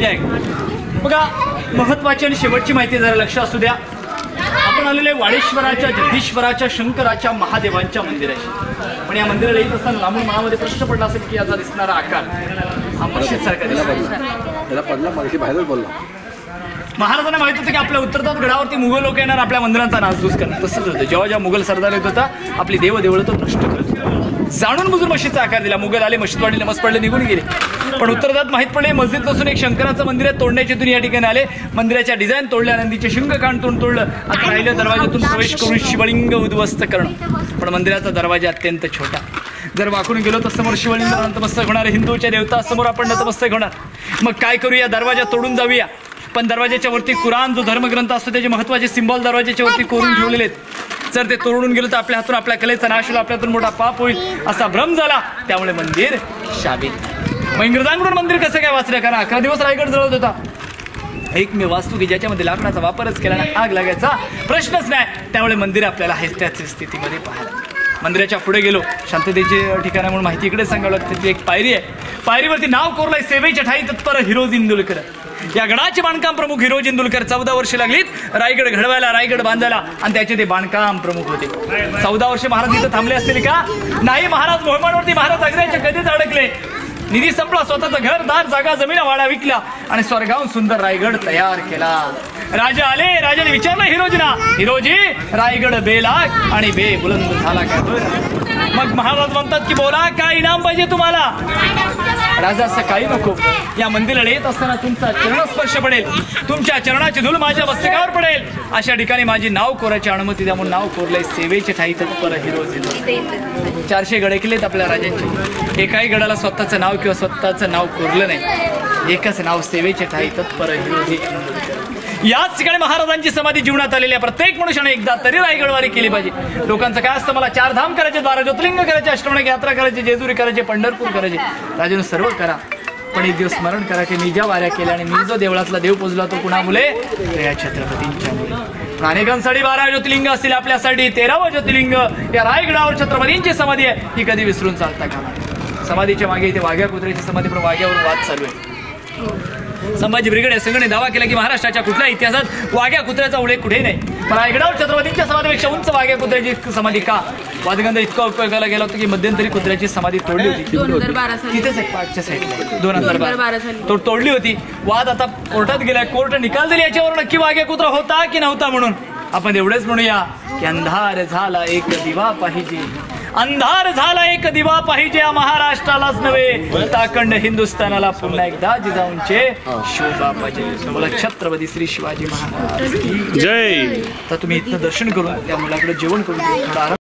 या बघा, महत्वाची आणि शेवटची माहिती जरा लक्ष असू द्या. आपण आलेले वाडेश्वराच्या, जगदीश्वराच्या, शंकराच्या, महादेवांच्या मंदिराशी. पण या मंदिराला येत असताना लांबून मनामध्ये प्रश्न पडला असेल की याचा दिसणारा आकार हा मशीद सारखा त्याला पडला, मराठी बाहेरच बोलला. महाराजांना माहित होतं की आपल्या उत्तरदात गडावरती मुघल लोक येणार, आपल्या मंदिरांचा नासधूस करणार. तसंच होतं. जेव्हा मुघल सरदार येत होता आपली देवदेवळं तो नष्ट करत होता. जाणून बुजून मशीदचा आकार दिला. मुघल आले, मशीद वाढली, नमाज पडले, निघून गेले. पण उत्तरदात माहित पडले मस्जिद नसून एक शंकराचं मंदिर आहे. तोडण्याचे तुम्ही या ठिकाणी आले. मंदिराच्या डिझाईन तोडल्या, नंदीचे शिंग कांटून तोडलं. आता राहिलं दरवाजातून प्रवेश करून शिवलिंग उद्ध्वस्त करणं. पण मंदिराचा दरवाजा अत्यंत छोटा. जर वाकून गेलो तर समोर शिवलिंग नतमस्तक होणार, हिंदूच्या देवता समोर आपण नतमस्तक होणार. मग काय करूया? दरवाजा तोडून जाऊया. पण दरवाजाच्या वरती कुराण जो धर्मग्रंथ असतो त्याचे महत्वाचे सिंबॉल दरवाजाच्या वरती कोरून ठेवलेले आहेत. जर ते तोडून गेलो तर आपल्या हातून आपल्या कलेचा नाश होईल, आपल्यातून मोठा पाप होईल असा भ्रम झाला. त्यामुळे मंदिर शाबीत. मग इंग्रजांकडून मंदिर कसं काय वाचलं? कारण 11 दिवस रायगड जळत होता. एकमेव वास्तू की ज्याच्यामध्ये लाकडाचा वापरच केला नाही, आग लागायचा प्रश्नच नाही. त्यामुळे मंदिर आपल्याला आहेच त्याच स्थितीमध्ये पाहायला. मंदिराच्या पुढे गेलो. शांततेचे ठिकाण म्हणून माहिती इकडे सांगावं लागतं. ती एक पायरी आहे. पायरीवरती नाव कोरलंय सेवेच्या ठाई तत्पर हिरोज इंदुलकर. या गडाचे बांधकाम प्रमुख हिरोज इंदुलकर. 14 वर्ष लागलीत रायगड घडवायला, रायगड बांधायला, आणि त्याचे ते बांधकाम प्रमुख होते. 14 वर्ष महाराज इथं थांबले असतील का? नाही. महाराज मोहिमांवरती, महाराज आग्र्याच्या कधीच अडकले. निधी संपला, स्वतःचं घर, दार, जागा, जमीन, वाडा विकला आणि स्वर्गाहून सुंदर रायगड तयार केला. राजा आले. राजाने विचारलं हिरोजीना, हिरोजी रायगड बेलाग आणि बे बुलंद झाला काय? मग महाराज म्हणतात की बोला, काय इनाम पाहिजे तुम्हाला? राजा असं काही नको. या मंदिराला येत असताना तुमचा चरणस्पर्श पडेल, तुमच्या चरणाची धूल माझ्या मस्तकावर पडेल. अशा ठिकाणी माझी नाव कोरायची अनुमती द्या. म्हणून नाव कोरलंय सेवेचे ठाई तत्पर हिरोजी. 400 गड केलेत आपल्या राजांचे. एकाही गडाला स्वतःचं नाव किंवा स्वतःचं नाव कोरलं नाही. एकच नाव सेवेचे ठाई तत्पर हिरोजी. याच ठिकाणी महाराजांची समाधी जीवनात आलेली आहे. प्रत्येक मनुष्याने एकदा तरी रायगडवारी केली पाहिजे. लोकांचं काय असतं, मला 4 धाम करायचे, 12 ज्योतिर्लिंग करायचे, अष्टविनायक यात्रा करायची, जेजुरी करायचे, पंढरपूर करायचे. राजाने सर्व करा, पण एक दिवस स्मरण करा की मी ज्या वाऱ्या केल्या आणि मी जो देवळातला देव पोजला तो कुणामुळे? या छत्रपतींच्या मुळे. अनेकांसाठी 12 ज्योतिर्लिंग असतील, आपल्यासाठी 13वं ज्योतिर्लिंग या रायगडावर छत्रपतींची समाधी आहे. ही कधी विसरून चालता कामा. समाधीच्या मागे इथे वाघ्या कुत्र्याची समाधी, पण वाघ्यावरून वाद चालू आहे. संभाजी ब्रिगेड या संघाने दावा केला की महाराष्ट्राच्या कुठल्या इतिहासात वाघ्या कुत्र्याचा उल्लेख कुठे नाही. पण रायगडावर छत्रपतींच्या समाधीपेक्षा उंच वाघ्या कुत्र्याची समाधी का? वादगंध इतका उपयोगाला गेला होता की मध्यंतरी कुत्र्याची समाधी तोडली होती. तिथेच एक पाठच्या साईडला 2012 तोडली होती. वाद आता कोर्टात गेलाय. कोर्ट निकाल दिला याच्यावर नक्की वाघ्या कुत्रा होता की नव्हता म्हणून. आपण एवढेच म्हणूया की अंधार झाला एक दिवा पाहिजे, अंधार झाला एक दिवा पाहिजे. या महाराष्ट्रालाच नव्हे ताकंड हिंदुस्थानाला पुन्हा एकदा जिजाऊंचे शोभा पाहिजे. बोला छत्रपती श्री शिवाजी महाराज जय. तर तुम्ही इथं दर्शन करून त्या मुलाकडे जेवण करून थोडा